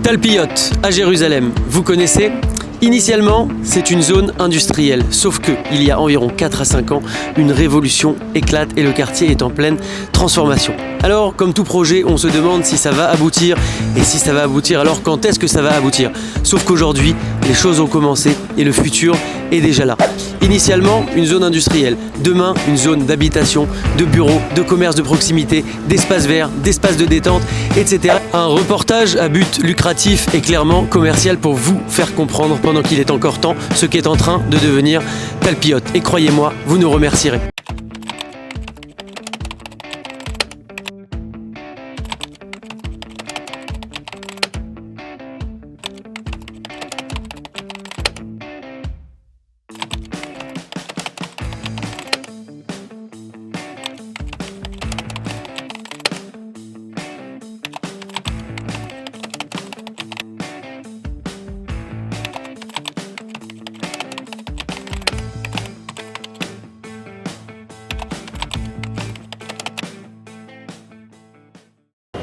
Talpiot à Jérusalem, vous connaissez? Initialement, c'est une zone industrielle, sauf que, il y a environ 4 à 5 ans, une révolution éclate et le quartier est en pleine transformation. Alors, comme tout projet, on se demande si ça va aboutir, et si ça va aboutir, alors quand est-ce que ça va aboutir? Sauf qu'aujourd'hui, les choses ont commencé et le futur est déjà là. Initialement, une zone industrielle, demain, une zone d'habitation, de bureaux, de commerce de proximité, d'espaces verts, d'espaces de détente, etc. Un reportage à but lucratif et clairement commercial pour vous faire comprendre pendant qu'il est encore temps ce qui est en train de devenir Talpiot. Et croyez-moi, vous nous remercierez.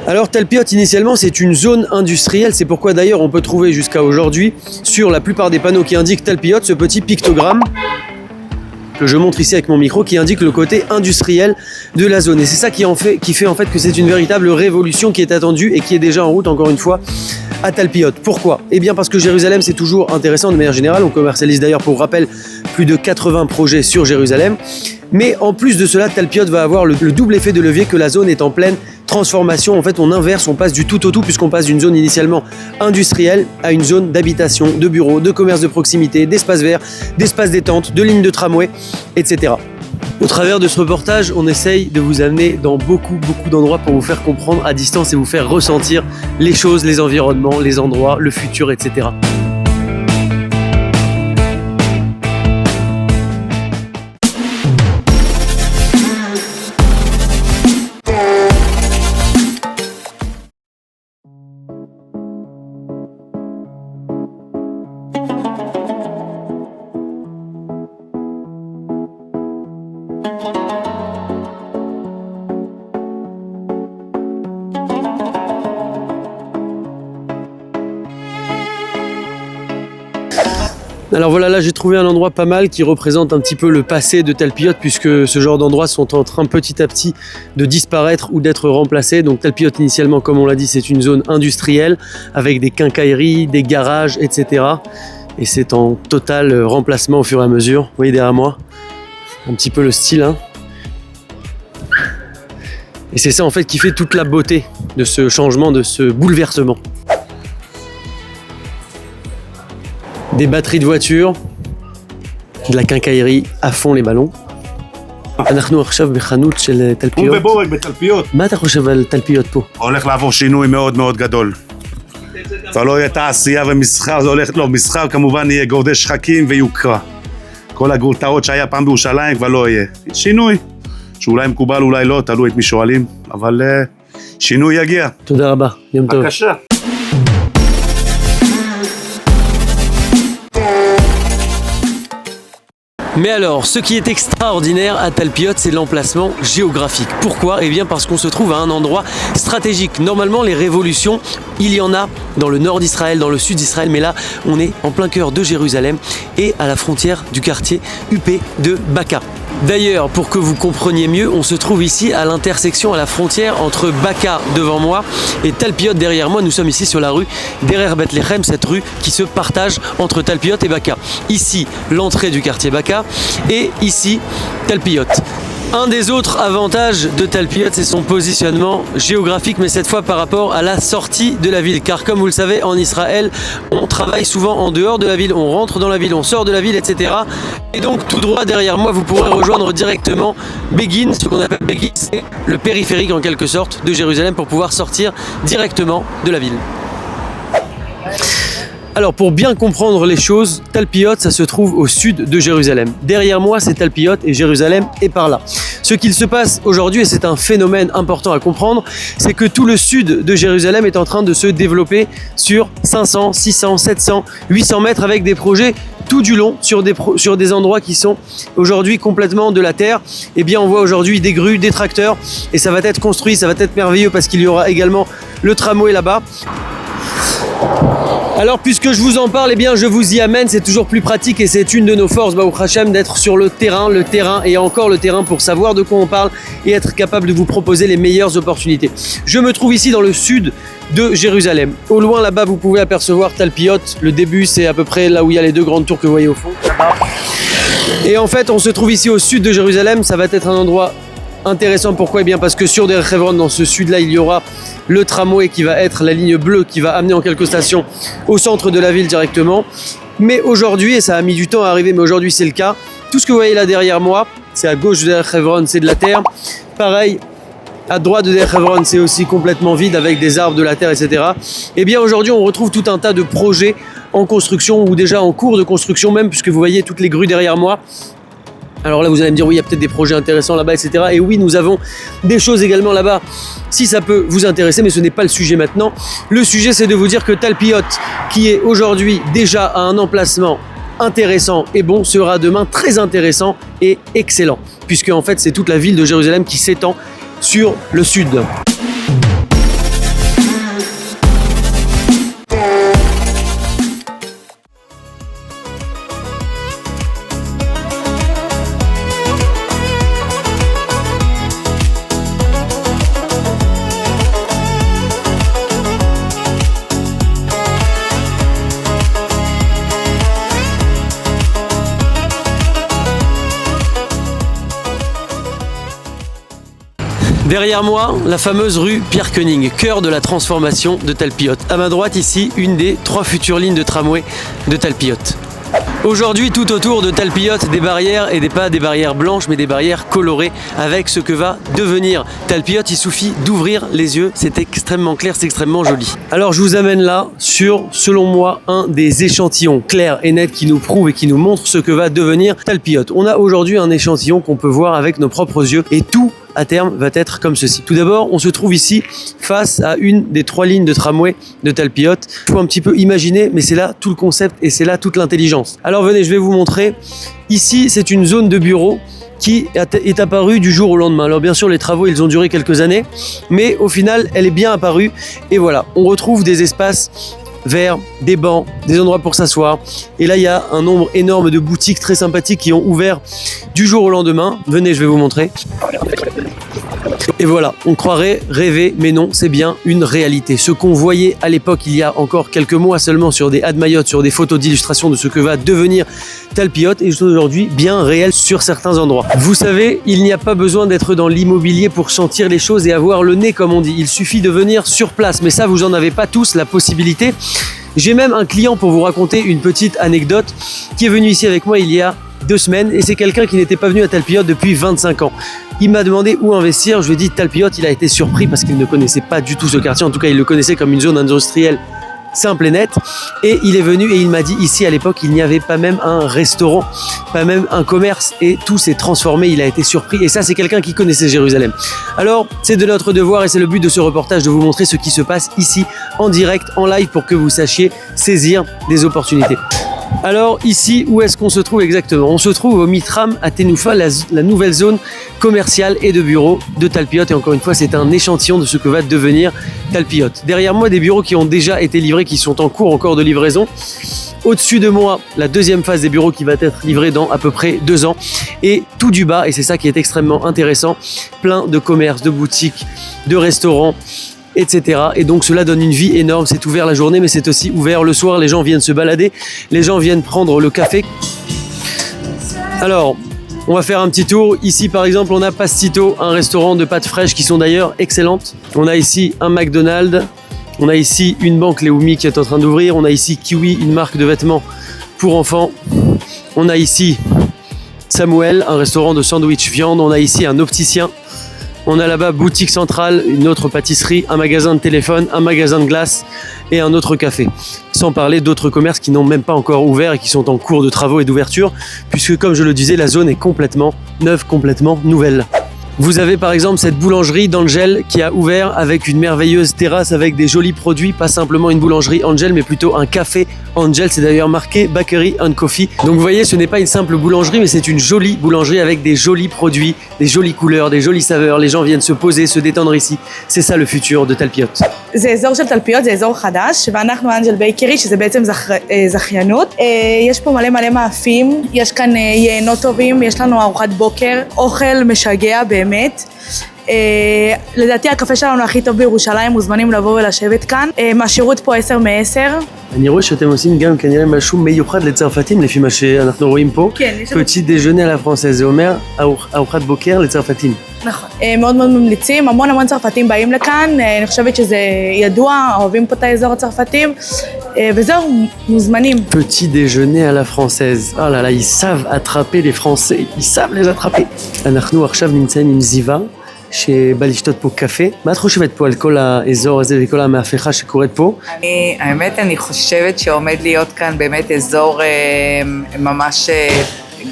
Alors Talpiot initialement c'est une zone industrielle, c'est pourquoi d'ailleurs on peut trouver jusqu'à aujourd'hui sur la plupart des panneaux qui indiquent Talpiot ce petit pictogramme que je montre ici avec mon micro qui indique le côté industriel de la zone. Et c'est ça qui fait en fait que c'est une véritable révolution qui est attendue et qui est déjà en route encore une fois à Talpiot. Pourquoi? Eh bien parce que Jérusalem c'est toujours intéressant de manière générale, on commercialise d'ailleurs pour rappel plus de 80 projets sur Jérusalem. Mais en plus de cela, Talpiot va avoir le double effet de levier que la zone est en pleine transformation. En fait, on inverse, on passe du tout au tout puisqu'on passe d'une zone initialement industrielle à une zone d'habitation, de bureaux, de commerce de proximité, d'espaces verts, d'espaces détente, de lignes de tramway, etc. Au travers de ce reportage, on essaye de vous amener dans beaucoup d'endroits pour vous faire comprendre à distance et vous faire ressentir les choses, les environnements, les endroits, le futur, etc. Alors voilà, là j'ai trouvé un endroit pas mal qui représente un petit peu le passé de Talpiot puisque ce genre d'endroits sont en train petit à petit de disparaître ou d'être remplacés. Donc Talpiot initialement, comme on l'a dit, c'est une zone industrielle avec des quincailleries, des garages, etc. Et c'est en total remplacement au fur et à mesure. Vous voyez derrière moi, un petit peu le style, hein. Et c'est ça en fait qui fait toute la beauté de ce changement, de ce bouleversement. Des batteries de voitures, de la quincaillerie à fond les ballons. אנחנו עכשיו בחנות של תלפיות. ובורג בתלפיות. מה אתה חושב על תלפיות פה? הולך לעבור שינוי מאוד מאוד גדול. כבר לא יהיה תעשייה ומסחר, זה הולך, לא, מסחר כמובן יהיה גורדי שחקים ויוקרה. כל הגורטאות שהיה פעם בירושלים כבר לא יהיה. שינוי, שאולי מקובל אולי לא, תלוי את מי שואלים, אבל שינוי יגיע. תודה רבה, יום טוב. בבקשה. Mais alors, ce qui est extraordinaire à Talpiot, c'est l'emplacement géographique. Pourquoi? Eh bien parce qu'on se trouve à un endroit stratégique. Normalement, les révolutions, il y en a dans le nord d'Israël, dans le sud d'Israël, mais là, on est en plein cœur de Jérusalem et à la frontière du quartier UP de Baka. D'ailleurs, pour que vous compreniez mieux, on se trouve ici à l'intersection, à la frontière entre Baka devant moi et Talpiot derrière moi. Nous sommes ici sur la rue Derer Bethlehem, cette rue qui se partage entre Talpiot et Baka. Ici, l'entrée du quartier Baka et ici, Talpiot. Un des autres avantages de Talpiot, c'est son positionnement géographique, mais cette fois par rapport à la sortie de la ville. Car comme vous le savez, en Israël, on travaille souvent en dehors de la ville, on rentre dans la ville, on sort de la ville, etc. Et donc tout droit derrière moi, vous pourrez rejoindre directement Begin, ce qu'on appelle Begin, c'est le périphérique en quelque sorte de Jérusalem pour pouvoir sortir directement de la ville. Alors pour bien comprendre les choses, Talpiot ça se trouve au sud de Jérusalem. Derrière moi c'est Talpiot et Jérusalem est par là. Ce qu'il se passe aujourd'hui, et c'est un phénomène important à comprendre, c'est que tout le sud de Jérusalem est en train de se développer sur 500, 600, 700, 800 mètres avec des projets tout du long sur des endroits qui sont aujourd'hui complètement de la terre. Eh bien on voit aujourd'hui des grues, des tracteurs et ça va être construit, ça va être merveilleux parce qu'il y aura également le tramway là-bas. Alors puisque je vous en parle, eh bien je vous y amène, c'est toujours plus pratique et c'est une de nos forces, Baruch Hashem, d'être sur le terrain et encore le terrain pour savoir de quoi on parle et être capable de vous proposer les meilleures opportunités. Je me trouve ici dans le sud de Jérusalem. Au loin là-bas, vous pouvez apercevoir Talpiot. Le début, c'est à peu près là où il y a les deux grandes tours que vous voyez au fond. Et en fait, on se trouve ici au sud de Jérusalem. Ça va être un endroit intéressant. Pourquoi ? Eh bien parce que sur Derech Hebron, dans ce sud-là, il y aura le tramway qui va être la ligne bleue qui va amener en quelques stations au centre de la ville directement. Mais aujourd'hui, et ça a mis du temps à arriver, mais aujourd'hui c'est le cas, tout ce que vous voyez là derrière moi, c'est à gauche de Derech Hebron, c'est de la terre. Pareil, à droite de Derech Hebron, c'est aussi complètement vide avec des arbres, de la terre, etc. Et bien aujourd'hui, on retrouve tout un tas de projets en construction ou déjà en cours de construction même, puisque vous voyez toutes les grues derrière moi. Alors là, vous allez me dire, oui, il y a peut-être des projets intéressants là-bas, etc. Et oui, nous avons des choses également là-bas, si ça peut vous intéresser, mais ce n'est pas le sujet maintenant. Le sujet, c'est de vous dire que Talpiot, qui est aujourd'hui déjà à un emplacement intéressant et bon, sera demain très intéressant et excellent, puisque en fait, c'est toute la ville de Jérusalem qui s'étend sur le sud. Derrière moi, la fameuse rue Pierre Koenig, cœur de la transformation de Talpiot. À ma droite ici, une des 3 futures lignes de tramway de Talpiot. Aujourd'hui, tout autour de Talpiot, des barrières, et pas des barrières blanches, mais des barrières colorées avec ce que va devenir Talpiot. Il suffit d'ouvrir les yeux, c'est extrêmement clair, c'est extrêmement joli. Alors je vous amène là sur, selon moi, un des échantillons clairs et nets qui nous prouve et qui nous montre ce que va devenir Talpiot. On a aujourd'hui un échantillon qu'on peut voir avec nos propres yeux et tout à terme va être comme ceci. Tout d'abord, on se trouve ici face à une des 3 lignes de tramway de Talpiot. Il faut un petit peu imaginer, mais c'est là tout le concept et c'est là toute l'intelligence. Alors venez, je vais vous montrer. Ici, c'est une zone de bureau qui est apparue du jour au lendemain. Alors bien sûr, les travaux, ils ont duré quelques années, mais au final, elle est bien apparue. Et voilà, on retrouve des espaces verts, des bancs, des endroits pour s'asseoir. Et là, il y a un nombre énorme de boutiques très sympathiques qui ont ouvert du jour au lendemain. Venez, je vais vous montrer. Et voilà, on croirait rêver, mais non, c'est bien une réalité. Ce qu'on voyait à l'époque, il y a encore quelques mois seulement, sur des admayotes, sur des photos d'illustration de ce que va devenir Talpiot, est aujourd'hui bien réel sur certains endroits. Vous savez, il n'y a pas besoin d'être dans l'immobilier pour sentir les choses et avoir le nez, comme on dit. Il suffit de venir sur place, mais ça, vous n'en avez pas tous la possibilité. J'ai même un client, pour vous raconter une petite anecdote, qui est venu ici avec moi il y a 2 semaines, et c'est quelqu'un qui n'était pas venu à Talpiot depuis 25 ans. Il m'a demandé où investir, je lui ai dit Talpiot. Il a été surpris parce qu'il ne connaissait pas du tout ce quartier, en tout cas il le connaissait comme une zone industrielle simple et nette, et il est venu et il m'a dit ici à l'époque il n'y avait pas même un restaurant, pas même un commerce, et tout s'est transformé. Il a été surpris, et ça c'est quelqu'un qui connaissait Jérusalem. Alors c'est de notre devoir et c'est le but de ce reportage de vous montrer ce qui se passe ici en direct, en live, pour que vous sachiez saisir des opportunités. Alors ici, où est-ce qu'on se trouve exactement ? On se trouve au Mitram à Tenoufa, la nouvelle zone commerciale et de bureaux de Talpiot. Et encore une fois, c'est un échantillon de ce que va devenir Talpiot. Derrière moi, des bureaux qui ont déjà été livrés, qui sont en cours encore de livraison. Au-dessus de moi, la 2e phase des bureaux qui va être livrée dans à peu près 2 ans. Et tout du bas, et c'est ça qui est extrêmement intéressant, plein de commerces, de boutiques, de restaurants, etc. Et donc cela donne une vie énorme. C'est ouvert la journée, mais c'est aussi ouvert le soir. Les gens viennent se balader, les gens viennent prendre le café. Alors, on va faire un petit tour. Ici par exemple, on a Pastito, un restaurant de pâtes fraîches qui sont d'ailleurs excellentes. On a ici un McDonald's, on a ici une banque Leumi qui est en train d'ouvrir, on a ici Kiwi, une marque de vêtements pour enfants. On a ici Samuel, un restaurant de sandwich viande. On a ici un opticien. On a là-bas Boutique Centrale, une autre pâtisserie, un magasin de téléphone, un magasin de glace et un autre café. Sans parler d'autres commerces qui n'ont même pas encore ouvert et qui sont en cours de travaux et d'ouverture, puisque comme je le disais, la zone est complètement neuve, complètement nouvelle. Vous avez par exemple cette boulangerie d'Angel qui a ouvert avec une merveilleuse terrasse avec des jolis produits, pas simplement une boulangerie Angel mais plutôt un café Angel, c'est d'ailleurs marqué Bakery and Coffee. Donc vous voyez, ce n'est pas une simple boulangerie mais c'est une jolie boulangerie avec des jolis produits, des jolies couleurs, des jolies saveurs. Les gens viennent se poser, se détendre ici. C'est ça le futur de Talpiot. זה אזור של תלפיות, זה אזור חדש, ואנחנו אנג'ל בייקרי, שזה בעצם זכיינות. יש פה מלא מאפים, יש כאן יינות טובים, יש לנו ארוחת בוקר, אוכל משגע באמת. לדעתי הקפה שלנו הכי טוב בירושלים, מוזמנים לבוא ולשבת כאן. מהשירות פה 10 מ-10. אני רואה שאתם עושים גם כנראה משהו מיוחד לצרפתים, לפי מה שאנחנו רואים פה. כן, יש לנו... petit déjeuner à la française, זה אומר ארוחת בוקר לצרפתים. נכון. מאוד ממליצים, המון צרפתים באים לכאן, אני חושבת שזה ידוע, אוהבים פה את האזור הצרפתים, וזהו, מוזמנים. Petit déjeuner à la française. Oh là là, ils savent attraper les Français, ils savent les attraper. אנחנו עכשיו נמצאים עם זיווה, שבא לשתות פה קפה. מה את חושבת פה על כל האזור הזה וכל המהפכה שקורית פה? האמת, אני חושבת שעומד להיות כאן באמת אזור ממש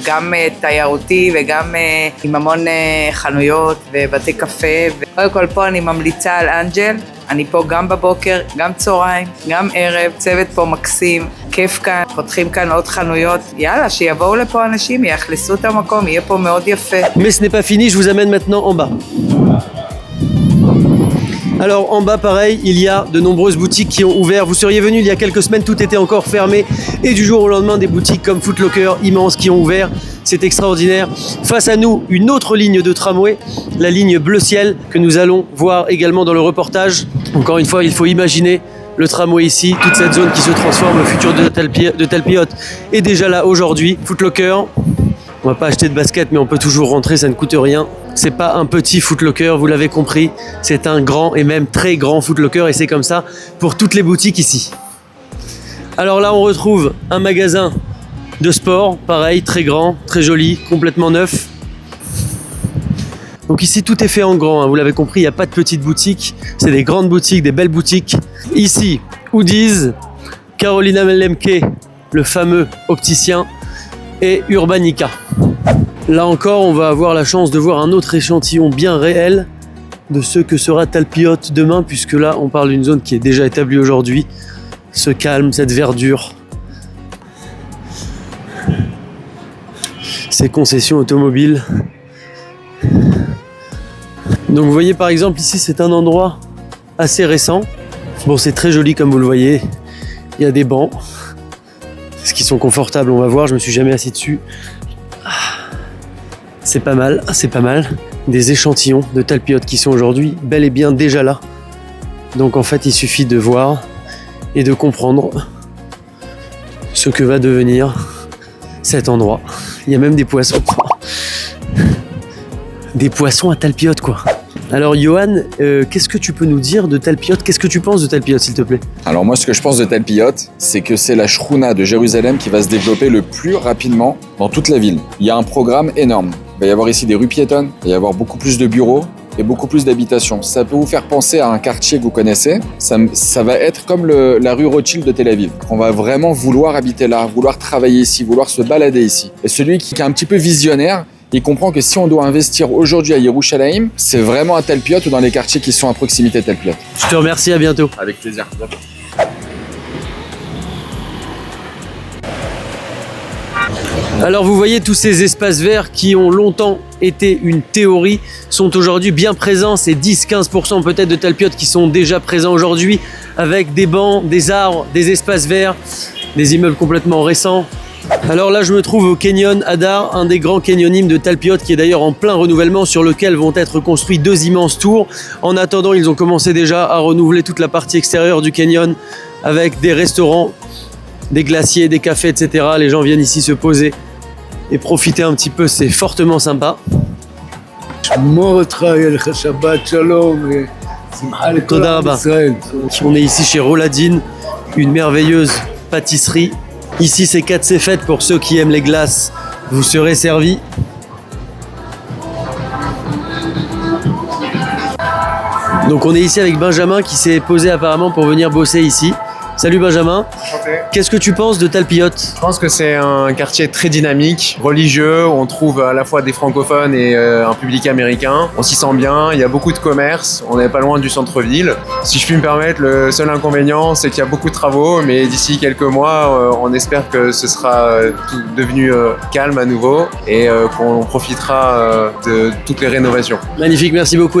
גם תיירותי וגם עם המון חנויות ובתי קפה. קודם כל פה אני ממליצה על אנג'ל. אני פה גם בבוקר, גם צהריים, גם ערב, צוות פה מקסים, כיף כאן, פותחים כאן עוד חנויות. יאללה, שיבואו לפה אנשים, יאכלסו את המקום, יהיה פה מאוד יפה. Mais ce n'est pas fini, je vous amène maintenant en bas. Alors en bas pareil, il y a de nombreuses boutiques qui ont ouvert. Vous seriez venus il y a quelques semaines, tout était encore fermé. Et du jour au lendemain, des boutiques comme Foot Locker, immenses, qui ont ouvert. C'est extraordinaire. Face à nous, une autre ligne de tramway, la ligne bleu ciel, que nous allons voir également dans le reportage. Encore une fois, il faut imaginer le tramway ici, toute cette zone qui se transforme. Le futur de Talpiot est déjà là aujourd'hui. Foot Locker, on va pas acheter de basket, mais on peut toujours rentrer, ça ne coûte rien. C'est pas un petit Foot Locker, vous l'avez compris, c'est un grand et même très grand Foot Locker et c'est comme ça pour toutes les boutiques ici. Alors là, on retrouve un magasin de sport, pareil, très grand, très joli, complètement neuf. Donc ici, tout est fait en grand, hein, vous l'avez compris, il n'y a pas de petites boutiques, c'est des grandes boutiques, des belles boutiques. Ici, Oodies, Carolina Lemke, le fameux opticien, et Urbanica. Là encore, on va avoir la chance de voir un autre échantillon bien réel de ce que sera Talpiot demain, puisque là, on parle d'une zone qui est déjà établie aujourd'hui. Ce calme, cette verdure, ces concessions automobiles. Donc vous voyez par exemple ici, c'est un endroit assez récent. Bon, c'est très joli comme vous le voyez. Il y a des bancs, ce qui sont confortables, on va voir. Je me suis jamais assis dessus. C'est pas mal, c'est pas mal. Des échantillons de Talpiot qui sont aujourd'hui bel et bien déjà là. Donc en fait, il suffit de voir et de comprendre ce que va devenir cet endroit. Il y a même des poissons. Des poissons à Talpiot, quoi. Alors Johan, qu'est-ce que tu peux nous dire de Talpiot? Qu'est-ce que tu penses de Talpiot, s'il te plaît? Alors moi, ce que je pense de Talpiot, c'est que c'est la Shrouna de Jérusalem qui va se développer le plus rapidement dans toute la ville. Il y a un programme énorme. Il va y avoir ici des rues piétonnes, il va y avoir beaucoup plus de bureaux et beaucoup plus d'habitations. Ça peut vous faire penser à un quartier que vous connaissez. Ça va être comme la rue Rothschild de Tel Aviv. On va vraiment vouloir habiter là, vouloir travailler ici, vouloir se balader ici. Et celui qui est un petit peu visionnaire, il comprend que si on doit investir aujourd'hui à Yerushalayim, c'est vraiment à Talpiot ou dans les quartiers qui sont à proximité de Talpiot. Je te remercie, à bientôt. Avec plaisir. Alors vous voyez, tous ces espaces verts qui ont longtemps été une théorie sont aujourd'hui bien présents. C'est 10-15% peut-être de Talpiot qui sont déjà présents aujourd'hui, avec des bancs, des arbres, des espaces verts, des immeubles complètement récents. Alors là, je me trouve au Canyon Hadar, un des grands canyonimes de Talpiot qui est d'ailleurs en plein renouvellement, sur lequel vont être construits 2 immenses tours. En attendant, ils ont commencé déjà à renouveler toute la partie extérieure du canyon avec des restaurants, des glaciers, des cafés, etc. Les gens viennent ici se poser et profiter un petit peu, c'est fortement sympa. On est ici chez Roladine, une merveilleuse pâtisserie. Ici, c'est Katsé fête pour ceux qui aiment les glaces. Vous serez servis. Donc on est ici avec Benjamin qui s'est posé apparemment pour venir bosser ici. Salut Benjamin. Enchanté. Qu'est-ce que tu penses de Talpiot? Je pense que c'est un quartier très dynamique, religieux, où on trouve à la fois des francophones et un public américain. On s'y sent bien, il y a beaucoup de commerce, on n'est pas loin du centre-ville. Si je puis me permettre, le seul inconvénient, c'est qu'il y a beaucoup de travaux, mais d'ici quelques mois, on espère que ce sera tout devenu calme à nouveau et qu'on profitera de toutes les rénovations. Magnifique, merci beaucoup.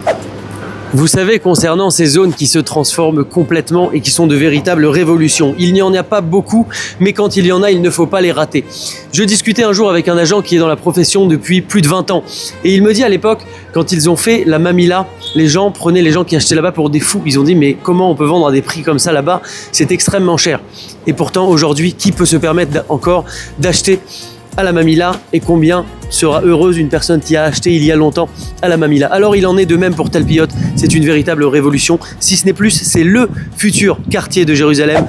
Vous savez, concernant ces zones qui se transforment complètement et qui sont de véritables révolutions, il n'y en a pas beaucoup, mais quand il y en a, il ne faut pas les rater. Je discutais un jour avec un agent qui est dans la profession depuis plus de 20 ans, et il me dit à l'époque, quand ils ont fait la Mamila, les gens prenaient les gens qui achetaient là-bas pour des fous. Ils ont dit, mais comment on peut vendre à des prix comme ça là-bas? C'est extrêmement cher. Et pourtant, aujourd'hui, qui peut se permettre encore d'acheter à la Mamila, et combien sera heureuse une personne qui a acheté il y a longtemps à la Mamila? Alors il en est de même pour Talpiot, c'est une véritable révolution, si ce n'est plus, c'est le futur quartier de Jérusalem.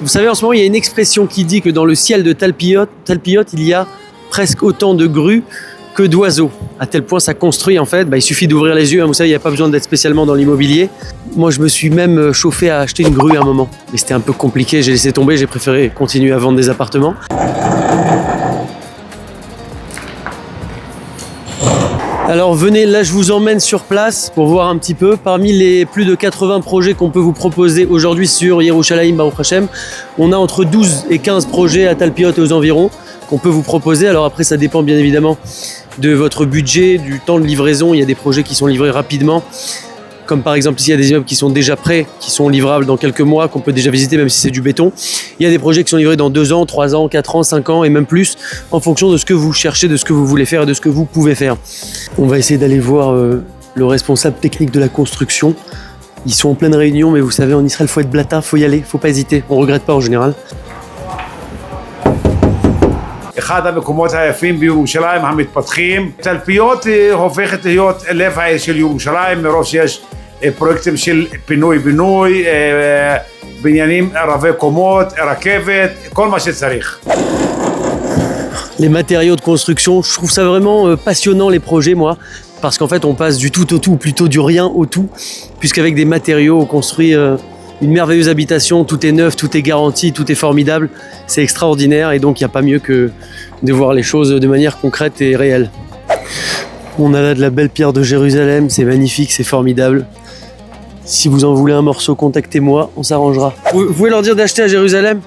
Vous savez, en ce moment, il y a une expression qui dit que dans le ciel de Talpiot, il y a presque autant de grues que d'oiseaux. À tel point ça construit en fait, il suffit d'ouvrir les yeux, vous savez, il n'y a pas besoin d'être spécialement dans l'immobilier. Moi je me suis même chauffé à acheter une grue à un moment, mais c'était un peu compliqué, j'ai laissé tomber, j'ai préféré continuer à vendre des appartements. Alors venez, là je vous emmène sur place pour voir un petit peu. Parmi les plus de 80 projets qu'on peut vous proposer aujourd'hui sur Yerushalayim Baruch Hashem, on a entre 12 et 15 projets à Talpiot et aux environs qu'on peut vous proposer. Alors après ça dépend bien évidemment de votre budget, du temps de livraison. Il y a des projets qui sont livrés rapidement, comme par exemple ici il y a des immeubles qui sont déjà prêts, qui sont livrables dans quelques mois, qu'on peut déjà visiter même si c'est du béton. Il y a des projets qui sont livrés dans 2 ans, 3 ans, 4 ans, 5 ans et même plus, en fonction de ce que vous cherchez, de ce que vous voulez faire et de ce que vous pouvez faire. On va essayer d'aller voir le responsable technique de la construction. Ils sont en pleine réunion, mais vous savez, en Israël, faut être blata, faut y aller, faut pas hésiter. On regrette pas en général. אחד המקומות היפים בירושלים המתפתחים. תלפיות הופכת להיות לב העיר של ירושלים מרוב שיש פרויקטים של פינוי-בינוי, בניינים רבי קומות, רכבת, כל מה שצריך. Les matériaux de construction, je trouve ça vraiment passionnant les projets moi, parce qu'en fait on passe du tout au tout, plutôt du rien au tout, puisqu'avec des matériaux on construit une merveilleuse habitation, tout est neuf, tout est garanti, tout est formidable, c'est extraordinaire et donc il n'y a pas mieux que de voir les choses de manière concrète et réelle. On a là de la belle pierre de Jérusalem, c'est magnifique, c'est formidable. Si vous en voulez un morceau, contactez-moi, on s'arrangera. Vous pouvez leur dire d'acheter à Jérusalem?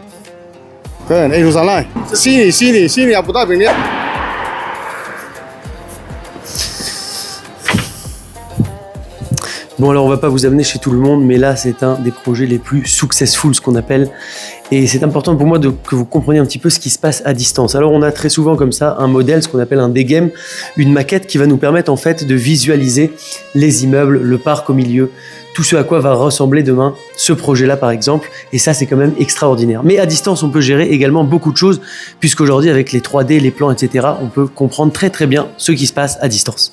כן, ירושלים. סיני, אבו דאבי. Bon alors on va pas vous amener chez tout le monde, mais là c'est un des projets les plus successful, ce qu'on appelle, et c'est important pour moi que vous compreniez un petit peu ce qui se passe à distance. Alors on a très souvent comme ça un modèle, ce qu'on appelle un dégem, une maquette qui va nous permettre en fait de visualiser les immeubles, le parc au milieu, tout ce à quoi va ressembler demain ce projet-là par exemple, et ça c'est quand même extraordinaire. Mais à distance on peut gérer également beaucoup de choses, puisqu'aujourd'hui avec les 3D, les plans, etc., on peut comprendre très très bien ce qui se passe à distance.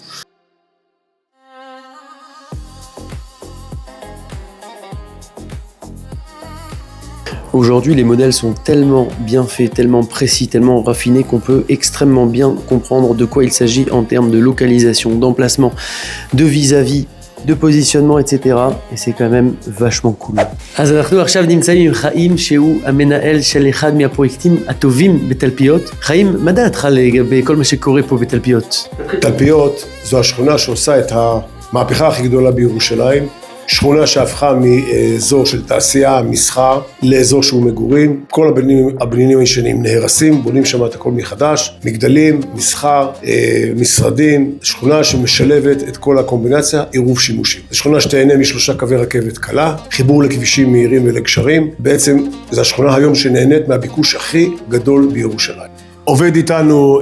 Aujourd'hui, les modèles sont tellement bien faits, tellement précis, tellement raffinés qu'on peut extrêmement bien comprendre de quoi il s'agit en termes de localisation, d'emplacement, de vis-à-vis, de positionnement, etc. Et c'est quand même vachement cool. אז אנחנו עכשיו נמצאים עם חיים שהוא המנהל של אחד מהפרויקטים הטובים בתלפיות. חיים, מה דעתך לגבי כל מה שקורה פה בתלפיות? תלפיות זו השכונה שעושה את המהפכה הכי גדולה בירושלים. שכונה שהפכה מאזור של תעשייה, מסחר, לאזור שהוא מגורים. כל הבניינים הישנים נהרסים, בונים שם את הכל מחדש, מגדלים, מסחר, משרדים, שכונה שמשלבת את כל הקומבינציה, עירוב שימושים. זו שכונה שתהנה מ3 קווי רכבת קלה, חיבור לכבישים מהירים ולגשרים. בעצם זו השכונה היום שנהנית מהביקוש הכי גדול בירושלים. עובד איתנו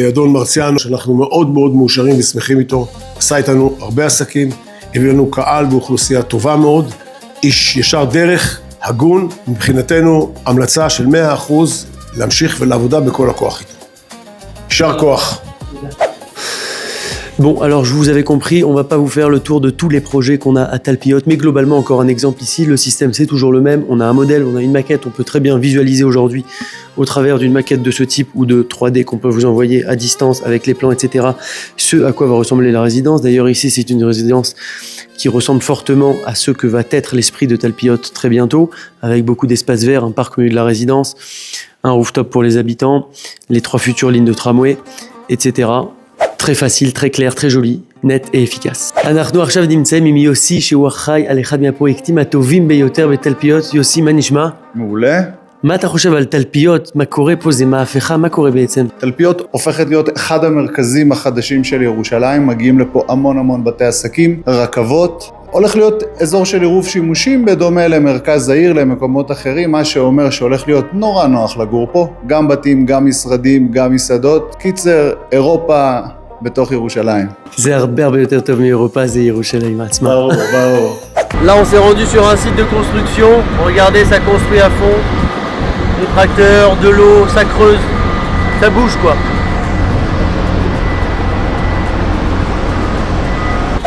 אדון מרציאנו, שאנחנו מאוד מאוד מאושרים ושמחים איתו, עשה איתנו הרבה עסקים, הביא לנו קהל באוכלוסייה טובה מאוד, איש ישר דרך, הגון, מבחינתנו המלצה של 100% להמשיך ולעבודה בכל הכוח איתו. ישר כוח. Bon, alors je vous avais compris, on va pas vous faire le tour de tous les projets qu'on a à Talpiot, mais globalement, encore un exemple ici, le système c'est toujours le même, on a un modèle, on a une maquette, on peut très bien visualiser aujourd'hui au travers d'une maquette de ce type ou de 3D qu'on peut vous envoyer à distance avec les plans, etc., ce à quoi va ressembler la résidence. D'ailleurs ici, c'est une résidence qui ressemble fortement à ce que va être l'esprit de Talpiot très bientôt, avec beaucoup d'espaces verts, un parc au milieu de la résidence, un rooftop pour les habitants, les 3 futures lignes de tramway, etc. très facile, très clair, très joli, net et efficace. אנחנו עכשיו נמצאים עם יוסי שהוא אחראי על אחד מהפרויקטים הטובים ביותר בתלפיות. יוסי, מה נשמע? מעולה. מה אתה חושב על תלפיות? מה קורה פה? זה מהפכה? מה קורה בעצם? תלפיות הופכת להיות אחד המרכזים החדשים של ירושלים, מגיעים לפה המון בתי עסקים, רכבות. הולך להיות אזור של עירוב שימושים בדומה למרכז העיר, למקומות אחרים, מה שאומר שהולך להיות נורא נוח לגור פה, גם בתים, גם משרדים, גם מסעדות. קיצר, אירופה בתוך ירושלים. זה הרבה יותר טוב מאירופה, זה ירושלים עצמה. ברור. Là, on s'est rendu sur un site de construction. Regardez, ça construit à fond. Des tracteurs, de l'eau, ça creuse. Ça bouge, quoi.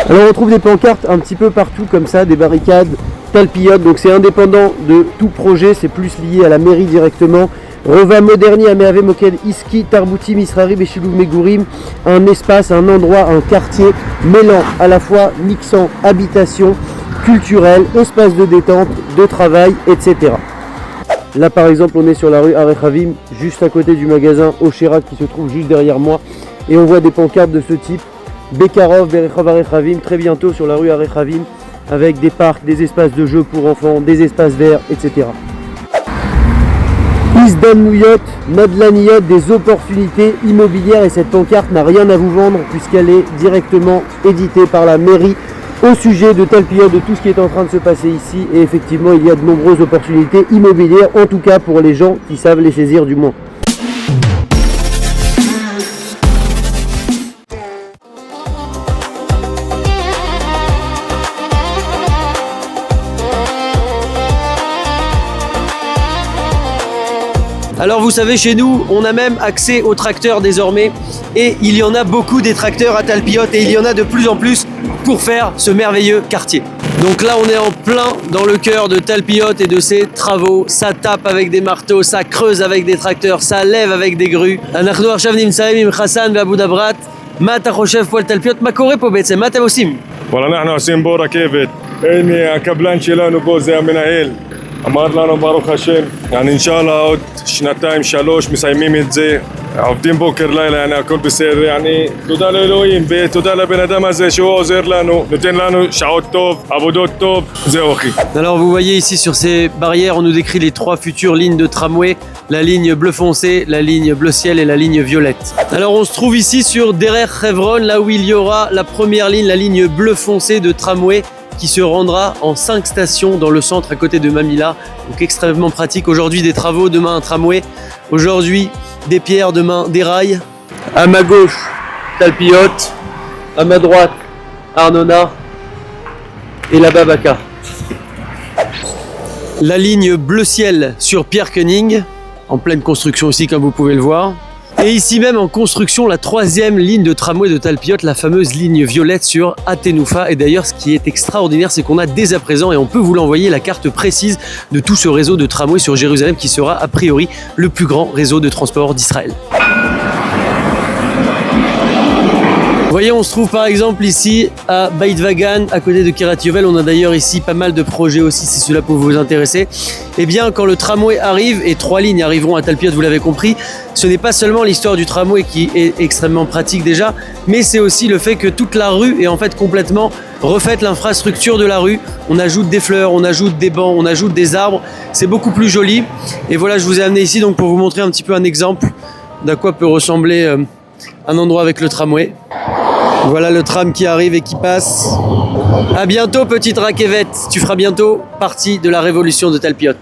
Alors, on trouve des pancartes un petit peu partout, comme ça, des barricades, Talpiot. Donc, c'est indépendant de tout projet. C'est plus lié à la mairie directement. Rova Moderni Ameave Mokel Iski Tarbuti Misrari Beshilouv Megurim, un espace, un endroit, un quartier mêlant à la fois mixant habitation, culturel, espace de détente, de travail, etc. Là par exemple on est sur la rue Arechavim, juste à côté du magasin Ocherak qui se trouve juste derrière moi, et on voit des pancartes de ce type, Bekarov, Berechov Arechavim, très bientôt sur la rue Arechavim, avec des parcs, des espaces de jeux pour enfants, des espaces verts, etc. Isdanmouyot, Madlaniyot, des opportunités immobilières, et cette pancarte n'a rien à vous vendre puisqu'elle est directement éditée par la mairie au sujet de Talpiot, de tout ce qui est en train de se passer ici, et effectivement il y a de nombreuses opportunités immobilières, en tout cas pour les gens qui savent les saisir du moins. Alors vous savez, chez nous, on a même accès aux tracteurs désormais, et il y en a beaucoup des tracteurs à Talpiot, et il y en a de plus en plus pour faire ce merveilleux quartier. Donc là on est en plein dans le cœur de Talpiot et de ses travaux. Ça tape avec des marteaux, ça creuse avec des tracteurs, ça lève avec des grues. אנחנו עכשיו נמצאים עם חסן ואבו דברת. מה אתה חושב פה על תלפיות? מה קורה פה בעצם? מה אתם עושים? וואלה, אנחנו עושים בו רכבת. הנה הקבלן שלנו פה זה המנהל. אמר לנו ברוך השם, אינשאללה עוד 2-3 מסיימים את זה. עובדים בוקר לילה, הכל בסדר, תודה לאלוהים ותודה לבן אדם הזה שהוא עוזר לנו, נותן לנו שעות טוב, עבודות טוב, זהו אחי. Alors vous voyez ici sur ces barrières, on nous décrit les 3 futures lignes de tramway, la ligne bleu foncé, la ligne bleu ciel et la ligne violette. Alors on se trouve ici sur Derer Hebron, là où il y aura la première ligne, la ligne bleu foncé de tramway, qui se rendra en 5 stations dans le centre à côté de Mamilla. Donc extrêmement pratique. Aujourd'hui des travaux, demain un tramway. Aujourd'hui des pierres, demain des rails. À ma gauche, Talpiot. À ma droite, Arnona. Et là-bas, Baka. La ligne bleu ciel sur Pierre Koenig, en pleine construction ici comme vous pouvez le voir. Et ici même en construction, la 3e ligne de tramway de Talpiot, la fameuse ligne violette sur Atenoufa. Et d'ailleurs, ce qui est extraordinaire, c'est qu'on a dès à présent, et on peut vous l'envoyer, la carte précise de tout ce réseau de tramway sur Jérusalem, qui sera a priori le plus grand réseau de transport d'Israël. Vous voyez, on se trouve par exemple ici à Beit Vagan, à côté de Kiryat Yovel. On a d'ailleurs ici pas mal de projets aussi, si cela peut vous intéresser. Eh bien, quand le tramway arrive, et 3 lignes arriveront à Talpiot, vous l'avez compris, ce n'est pas seulement l'histoire du tramway qui est extrêmement pratique déjà, mais c'est aussi le fait que toute la rue est en fait complètement refaite, l'infrastructure de la rue. On ajoute des fleurs, on ajoute des bancs, on ajoute des arbres. C'est beaucoup plus joli. Et voilà, je vous ai amené ici donc pour vous montrer un petit peu un exemple d'à quoi peut ressembler un endroit avec le tramway. Voilà le tram qui arrive et qui passe. À bientôt, petite Rakevet. Tu feras bientôt partie de la révolution de Talpiot.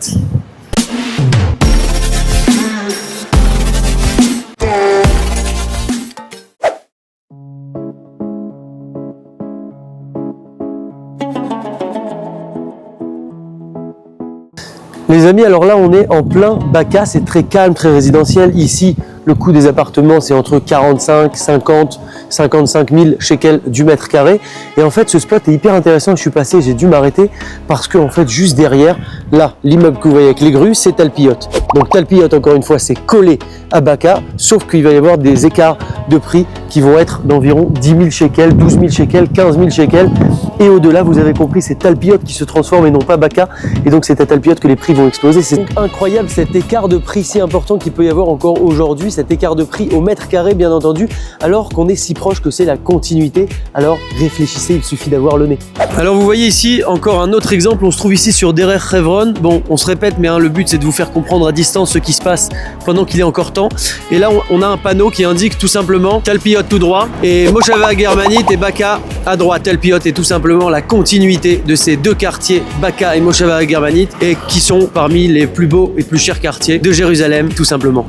Les amis, alors là on est en plein Baka, c'est très calme, très résidentiel. Ici Le coût des appartements, c'est entre 45, 50, 55 000 shekels du mètre carré. Et en fait, ce spot est hyper intéressant. Je suis passé, j'ai dû m'arrêter parce que, en fait, juste derrière, là, l'immeuble que vous voyez avec les grues, c'est Talpiot. Donc Talpiot, encore une fois, c'est collé à Baka, sauf qu'il va y avoir des écarts de prix qui vont être d'environ 10 000 shekels, 12 000 shekels, 15 000 shekels. Et au-delà, vous avez compris, c'est Talpiot qui se transforme et non pas Baka. Et donc, c'est à Talpiot que les prix vont exploser. C'est incroyable cet écart de prix si important qu'il peut y avoir encore aujourd'hui, cet écart de prix au mètre carré, bien entendu, alors qu'on est si proche que c'est la continuité. Alors, réfléchissez, il suffit d'avoir le nez. Alors, vous voyez ici encore un autre exemple. On se trouve ici sur Derer Hevron. Bon, on se répète, mais le but, c'est de vous faire comprendre à distance ce qui se passe pendant qu'il est encore temps. Et là, on a un panneau qui indique tout simplement Talpiot tout droit et Moshava Germanit et Baka à droite. Talpiot est tout simplement la continuité de ces deux quartiers, Baka et Moshava Germanit, et qui sont parmi les plus beaux et plus chers quartiers de Jérusalem, tout simplement.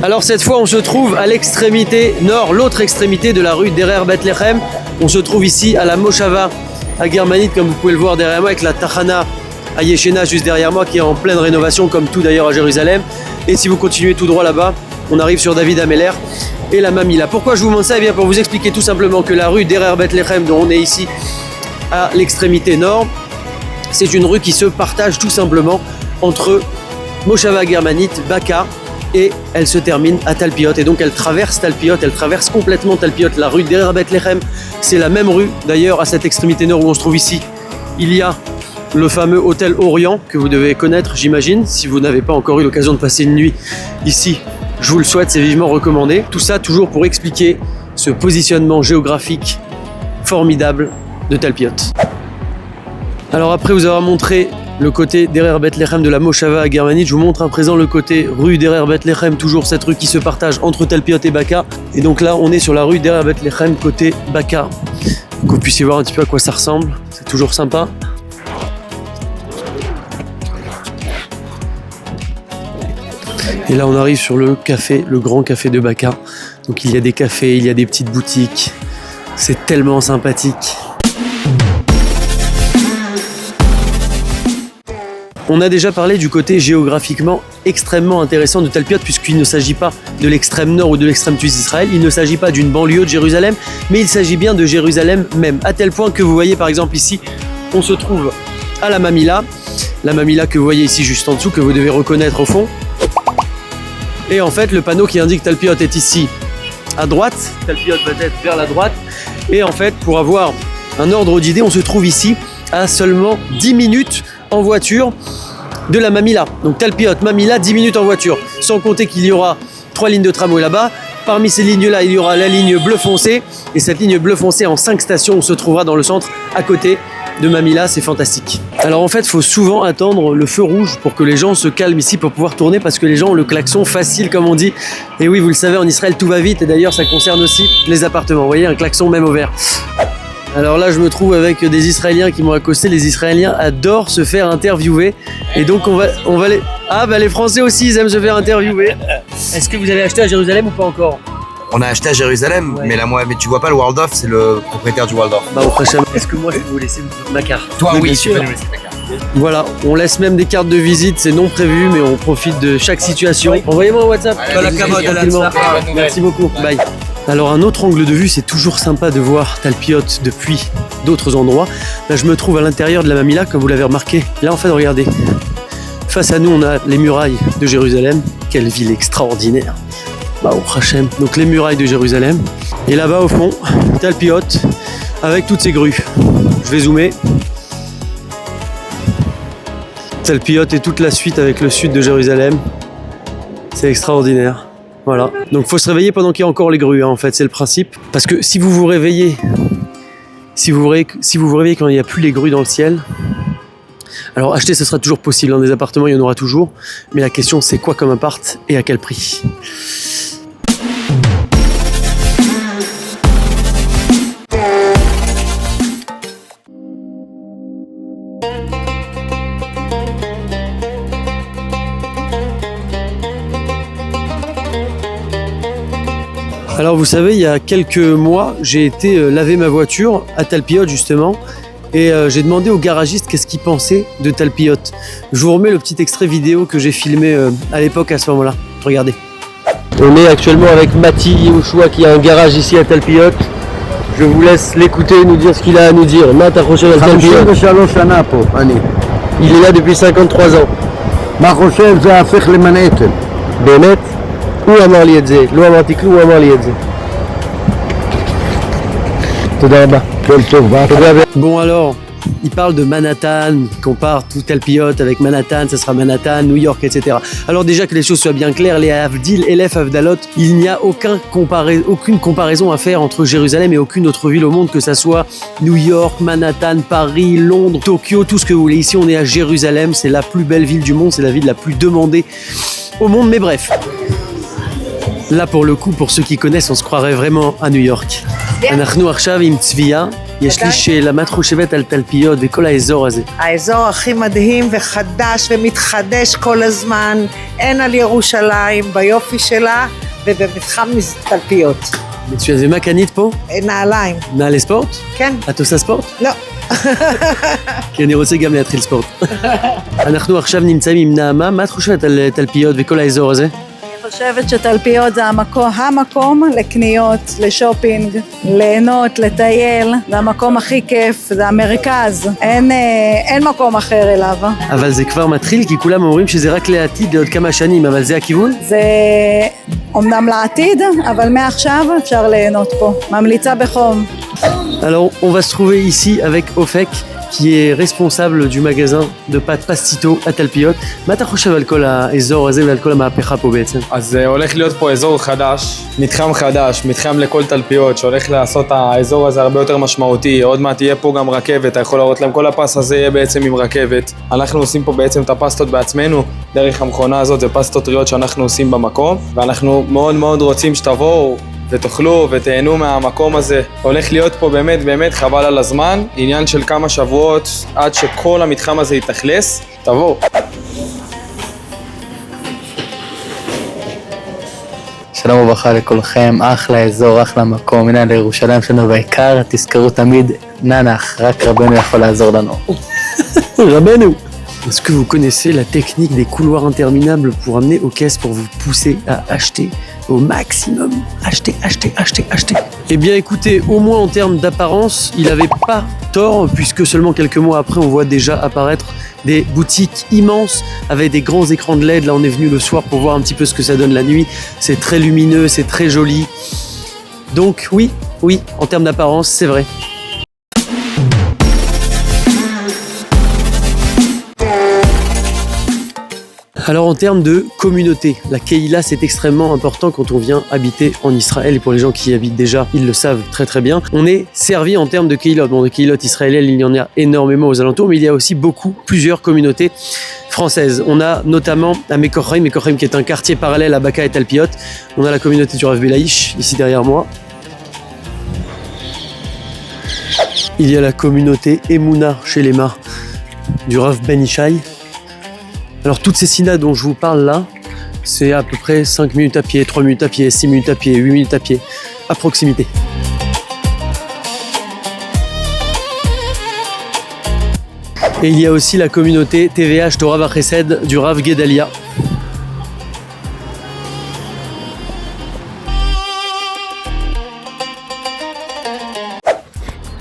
Alors cette fois, on se trouve à l'extrémité nord, l'autre extrémité de la rue Derer Bethlehem. On se trouve ici à la Moshava à Germanit, comme vous pouvez le voir derrière moi, avec la Tachana à Yeshena juste derrière moi, qui est en pleine rénovation, comme tout d'ailleurs à Jérusalem. Et si vous continuez tout droit là-bas, on arrive sur David Ameller et la Mamila. Pourquoi je vous montre ça? Eh bien, pour vous expliquer tout simplement que la rue Derer Bethlehem, dont on est ici à l'extrémité nord, c'est une rue qui se partage tout simplement entre Moshava Germanit, Baka, et elle se termine à Talpiot. Et donc elle traverse Talpiot, elle traverse complètement Talpiot. La rue Derer Bethlehem, c'est la même rue. D'ailleurs, à cette extrémité nord où on se trouve ici, il y a le fameux hôtel Orient que vous devez connaître, j'imagine. Si vous n'avez pas encore eu l'occasion de passer une nuit ici, je vous le souhaite, c'est vivement recommandé. Tout ça toujours pour expliquer ce positionnement géographique formidable de Talpiot. Alors après vous avoir montré le côté Derer Bethlehem de la Moshava à Germanit, je vous montre à présent le côté rue Derer Bethlehem, toujours cette rue qui se partage entre Talpiot et Baka. Et donc là, on est sur la rue Derer Bethlehem côté Baka. Que vous puissiez voir un petit peu à quoi ça ressemble, c'est toujours sympa. Et là, on arrive sur le café, le grand café de Baka. Donc il y a des cafés, il y a des petites boutiques. C'est tellement sympathique. On a déjà parlé du côté géographiquement extrêmement intéressant de Talpiot, puisqu'il ne s'agit pas de l'extrême nord ou de l'extrême sud d'Israël, il ne s'agit pas d'une banlieue de Jérusalem, mais il s'agit bien de Jérusalem même, à tel point que vous voyez par exemple ici, on se trouve à la Mamila que vous voyez ici juste en dessous, que vous devez reconnaître au fond. Et en fait, le panneau qui indique Talpiot est ici à droite, Talpiot va être vers la droite, et en fait, pour avoir un ordre d'idée, on se trouve ici à seulement 10 minutes en voiture de la Mamila. Donc Talpiot, Mamila, 10 minutes en voiture. Sans compter qu'il y aura 3 lignes de tramway là-bas. Parmi ces lignes-là, il y aura la ligne bleu foncé. Et cette ligne bleu foncé en 5 stations, on se trouvera dans le centre à côté de Mamila. C'est fantastique. Alors en fait, il faut souvent attendre le feu rouge pour que les gens se calment ici pour pouvoir tourner, parce que les gens ont le klaxon facile, comme on dit. Et oui, vous le savez, en Israël, tout va vite. Et d'ailleurs, ça concerne aussi les appartements. Vous voyez, un klaxon même au vert. Alors là, je me trouve avec des Israéliens qui m'ont accosté. Les Israéliens adorent se faire interviewer. Et donc, on va les... Ah, bah les Français aussi, ils aiment se faire interviewer. Est-ce que vous avez acheté à Jérusalem ou pas encore? On a acheté à Jérusalem, ouais. mais tu vois pas le Waldorf, c'est le propriétaire du Waldorf. Bah, au prochain. Est-ce que moi, je peux vous laisser ma carte? Toi, oui, tu peux nous laisser ta carte. Voilà, on laisse même des cartes de visite, c'est non prévu, mais on profite de chaque situation. Envoyez-moi un WhatsApp. Merci beaucoup. Bye. Alors un autre angle de vue, c'est toujours sympa de voir Talpiot depuis d'autres endroits. Là, je me trouve à l'intérieur de la Mamila, comme vous l'avez remarqué. Là, en fait, regardez. Face à nous, on a les murailles de Jérusalem. Quelle ville extraordinaire. Bah, au Hachem. Donc les murailles de Jérusalem. Et là-bas, au fond, Talpiot, avec toutes ses grues. Je vais zoomer. Talpiot et toute la suite avec le sud de Jérusalem. C'est extraordinaire. Voilà. Donc faut se réveiller pendant qu'il y a encore les grues, hein, en fait, c'est le principe. Parce que si vous vous réveillez, si vous vous réveillez quand il n'y a plus les grues dans le ciel, alors acheter, ce sera toujours possible. Dans des appartements, il y en aura toujours. Mais la question, c'est quoi comme appart et à quel prix? Alors vous savez, il y a quelques mois, j'ai été laver ma voiture à Talpiot justement, et j'ai demandé au garagiste qu'est-ce qu'il pensait de Talpiot. Je vous remets le petit extrait vidéo que j'ai filmé à l'époque à ce moment-là. Regardez. On est actuellement avec Mati Yehoshua qui a un garage ici à Talpiot. Je vous laisse l'écouter, nous dire ce qu'il a à nous dire. Matt a prochain à Talpiot. Il est là depuis 53 ans. באמת? הוא אמר לי את זה, לא אמרתי כלום, הוא אמר לי את זה. תודה רבה. Bon alors, il parle de Manhattan, il compare tout Talpiot avec Manhattan, ça sera Manhattan, New York, etc. Alors déjà que les choses soient bien claires, les Havdil, Elef, Havdalot, il n'y a aucune comparaison à faire entre Jérusalem et aucune autre ville au monde, que ça soit New York, Manhattan, Paris, Londres, Tokyo, tout ce que vous voulez. Ici on est à Jérusalem, c'est la plus belle ville du monde, c'est la ville la plus demandée au monde, mais bref. Là pour le coup, pour ceux qui connaissent, on se croirait vraiment à New York. אנחנו עכשיו עם צביה, יש לי שאלה, מה את חושבת על תלפיות וכל האזור הזה? האזור הכי מדהים וחדש ומתחדש כל הזמן, אין על ירושלים ביופי שלה ובמתחם תלפיות. מצוין, ומה קנית פה? נעליים. נעלי ספורט? כן. את עושה ספורט? לא. כי אני רוצה גם להתחיל ספורט. אנחנו עכשיו נמצאים עם נעמה, מה את חושבת על תלפיות וכל האזור הזה? אני חושבת שתלפיות זה המקום לקניות, לשופינג, ליהנות, לטייל. זה המקום הכי כיף, זה המרכז. אין מקום אחר אליו. אבל זה כבר מתחיל, כי כולם אומרים שזה רק לעתיד, לעוד כמה שנים, אבל זה הכיוון? זה אומנם לעתיד, אבל מעכשיו אפשר ליהנות פה. ממליצה בחום. Alors, on va se trouver ici avec Ofek, qui est responsable du magasin de pâtes Pastito à תלפיות. מה אתה חושב על כל האזור הזה ועל כל המהפכה פה בעצם? אז הולך להיות פה אזור חדש, מתחם לכל תלפיות, שהולך לעשות האזור הזה הרבה יותר משמעותי. עוד מעט תהיה פה גם רכבת, אתה יכול לראות להם, כל הפס הזה יהיה בעצם עם רכבת. אנחנו עושים פה בעצם את הפסטות בעצמנו, דרך המכונה הזאת, זה פסטות טריות שאנחנו עושים במקום, ואנחנו מאוד מאוד רוצים שתבואו ותאכלו ותהנו מהמקום הזה. הולך להיות פה באמת חבל על הזמן, עניין של כמה שבועות עד שכל המתחם הזה יתאכלס. תבואו. שלום וברכה לכולכם, אחלה אזור, אחלה מקום, הנה לירושלים שלנו, בעיקר תזכרו תמיד ננח, רק רבנו יכול לעזור לנו. רבנו! Est-ce que vous connaissez la technique des couloirs interminables pour amener aux caisses, pour vous pousser à acheter au maximum? Acheter. Eh bien écoutez, au moins en termes d'apparence, il n'avait pas tort, puisque seulement quelques mois après, on voit déjà apparaître des boutiques immenses avec des grands écrans de LED. Là, on est venu le soir pour voir un petit peu ce que ça donne la nuit. C'est très lumineux, c'est très joli. Donc oui, en termes d'apparence, c'est vrai. Alors en termes de communauté, la Keïla c'est extrêmement important quand on vient habiter en Israël, et pour les gens qui y habitent déjà, ils le savent très bien. On est servi en termes de Keïlot. Bon, de Keïlot israéliennes, il y en a énormément aux alentours, mais il y a aussi plusieurs communautés françaises. On a notamment à Mekochaim qui est un quartier parallèle à Baka et Talpiot. On a la communauté du Rav Belaïch, ici derrière moi. Il y a la communauté Emouna chez les Mars du Rav Ben Ishai. Alors toutes ces synas dont je vous parle là, c'est à peu près 5 minutes à pied, 3 minutes à pied, 6 minutes à pied, 8 minutes à pied, à proximité. Et il y a aussi la communauté TVH Torah Vachesed du Rav Gedalia.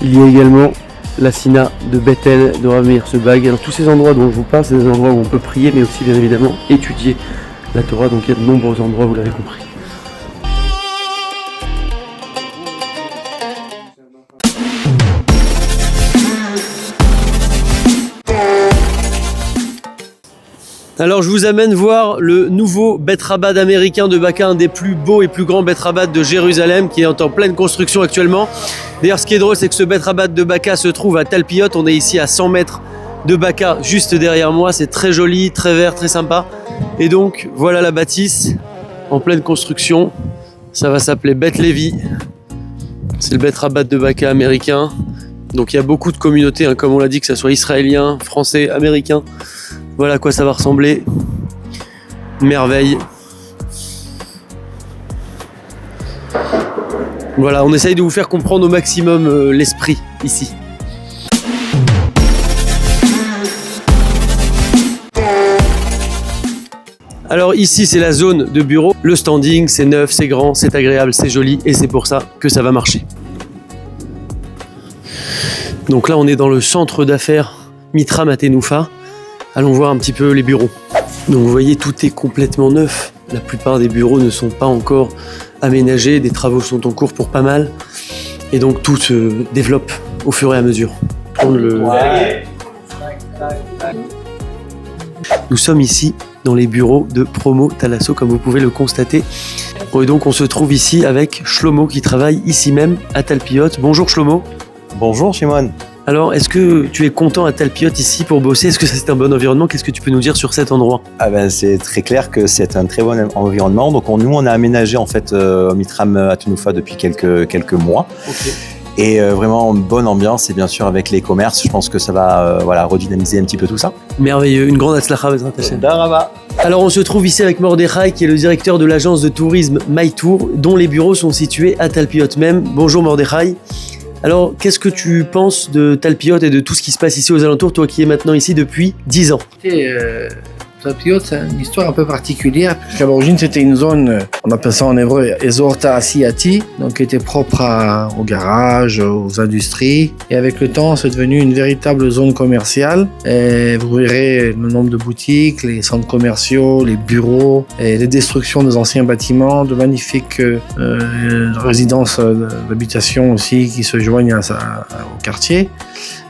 Il y a également la Sina de Bethel, de Rav Meir Sebag. Alors tous ces endroits dont je vous parle, c'est des endroits où on peut prier, mais aussi bien évidemment étudier la Torah. Donc il y a de nombreux endroits, vous l'avez compris. Alors je vous amène voir le nouveau Bet Rabbad américain de Baka, un des plus beaux et plus grands Bet Rabbad de Jérusalem, qui est en pleine construction actuellement. D'ailleurs ce qui est drôle, c'est que ce Bet Rabbad de Baka se trouve à Talpiot. On est ici à 100 mètres de Baka, juste derrière moi. C'est très joli, très vert, très sympa. Et donc voilà la bâtisse en pleine construction. Ça va s'appeler Bet Levi. C'est le Bet Rabbad de Baka américain. Donc il y a beaucoup de communautés, hein, comme on l'a dit, que ce soit israélien, français, américain. Voilà à quoi ça va ressembler. Merveille. Voilà, on essaye de vous faire comprendre au maximum l'esprit ici. Alors ici c'est la zone de bureau, le standing, c'est neuf, c'est grand, c'est agréable, c'est joli et c'est pour ça que ça va marcher. Donc là on est dans le centre d'affaires Mitra Matenoufa. Allons voir un petit peu les bureaux. Donc vous voyez, tout est complètement neuf. La plupart des bureaux ne sont pas encore aménagés, des travaux sont en cours pour pas mal. Et donc tout se développe au fur et à mesure. Nous sommes ici dans les bureaux de Promo Talasso, comme vous pouvez le constater. Et donc on se trouve ici avec Shlomo qui travaille ici même à Talpiot. Bonjour Shlomo. Bonjour Shimon. Alors, est-ce que tu es content à Talpiot ici pour bosser? Est-ce que c'est un bon environnement? Qu'est-ce que tu peux nous dire sur cet endroit? C'est très clair que c'est un très bon environnement. Donc nous, on a aménagé en fait Mitram Matenoufa depuis quelques mois. Okay. Et vraiment bonne ambiance, et bien sûr avec les commerces, je pense que ça va redynamiser un petit peu tout ça. Merveilleux, une grande atzlacha Bezrat Hashem. Darava. Alors on se trouve ici avec Mordechai qui est le directeur de l'agence de tourisme MyTour, dont les bureaux sont situés à Talpiot même. Bonjour Mordechai. Alors, qu'est-ce que tu penses de Talpiot et de tout ce qui se passe ici aux alentours, toi qui es maintenant ici depuis 10 ans? Talpiot, c'est une histoire un peu particulière, puisqu'à l'origine, c'était une zone, on appelle ça en hébreu, Ezor Ta'asiyati, donc qui était propre aux garages, aux industries. Et avec le temps, c'est devenu une véritable zone commerciale. Et vous verrez le nombre de boutiques, les centres commerciaux, les bureaux, et les destructions des anciens bâtiments, de magnifiques résidences d'habitation aussi qui se joignent au quartier.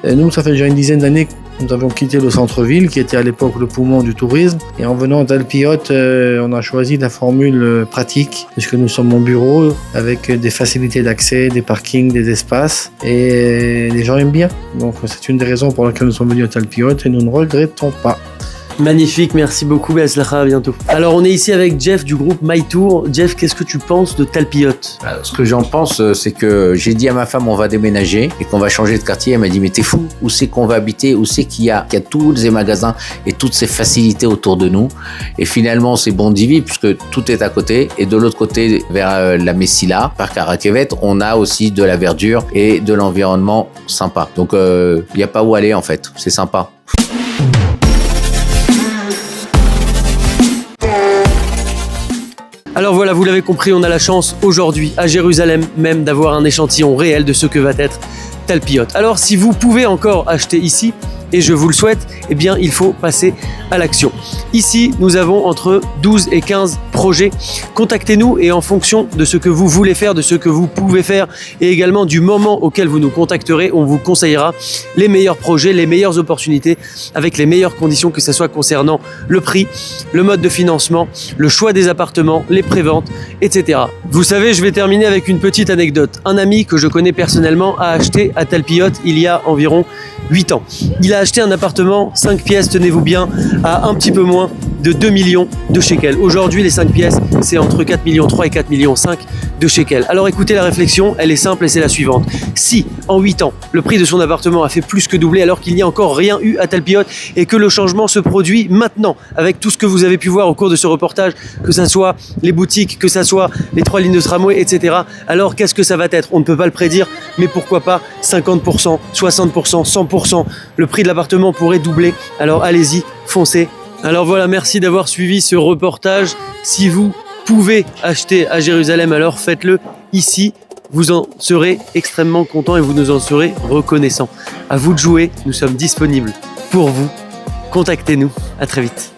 Et nous, ça fait déjà une dizaine d'années que nous avons quitté le centre-ville, qui était à l'époque le poumon du tourisme. Et en venant à Talpiot, on a choisi la formule pratique, puisque nous sommes en bureau, avec des facilités d'accès, des parkings, des espaces. Et les gens aiment bien. Donc c'est une des raisons pour lesquelles nous sommes venus à Talpiot et nous ne regrettons pas. Magnifique, merci beaucoup, à bientôt. Alors on est ici avec Jeff du groupe MyTour. Jeff, qu'est-ce que tu penses de Talpiot? Alors, ce que j'en pense, c'est que j'ai dit à ma femme on va déménager et qu'on va changer de quartier. Elle m'a dit mais t'es fou, où c'est qu'on va habiter, où c'est qu'il y a tous ces magasins et toutes ces facilités autour de nous. Et finalement c'est Bondivi puisque tout est à côté. Et de l'autre côté, vers la Messila, par Caraquevet, on a aussi de la verdure et de l'environnement sympa. Donc il n'y a pas où aller en fait, c'est sympa. Alors voilà, vous l'avez compris, on a la chance aujourd'hui à Jérusalem même d'avoir un échantillon réel de ce que va être Talpiot. Alors si vous pouvez encore acheter ici, et je vous le souhaite, eh bien il faut passer à l'action. Ici, nous avons entre 12 et 15 projets. Contactez-nous et en fonction de ce que vous voulez faire, de ce que vous pouvez faire et également du moment auquel vous nous contacterez, on vous conseillera les meilleurs projets, les meilleures opportunités avec les meilleures conditions, que ce soit concernant le prix, le mode de financement, le choix des appartements, les préventes, etc. Vous savez, je vais terminer avec une petite anecdote. Un ami que je connais personnellement a acheté à Talpiot il y a environ 8 ans. Il a acheté un appartement 5 pièces, tenez-vous bien, à un petit peu moins de 2 millions de shekels. Aujourd'hui, les 5 pièces, c'est entre 4 millions 3 et 4 millions 5 de shekels. Alors écoutez, la réflexion, elle est simple et c'est la suivante. Si, en 8 ans, le prix de son appartement a fait plus que doubler alors qu'il n'y a encore rien eu à Talpiot et que le changement se produit maintenant, avec tout ce que vous avez pu voir au cours de ce reportage, que ça soit les boutiques, que ça soit les 3 lignes de tramway, etc. Alors qu'est-ce que ça va être? On ne peut pas le prédire, mais pourquoi pas 50%, 60%, 100%. Le prix de l'appartement pourrait doubler. Alors allez-y, foncez. Alors voilà, merci d'avoir suivi ce reportage. Si vous pouvez acheter à Jérusalem, alors faites-le ici. Vous en serez extrêmement content et vous nous en serez reconnaissant. À vous de jouer, nous sommes disponibles pour vous. Contactez-nous. À très vite.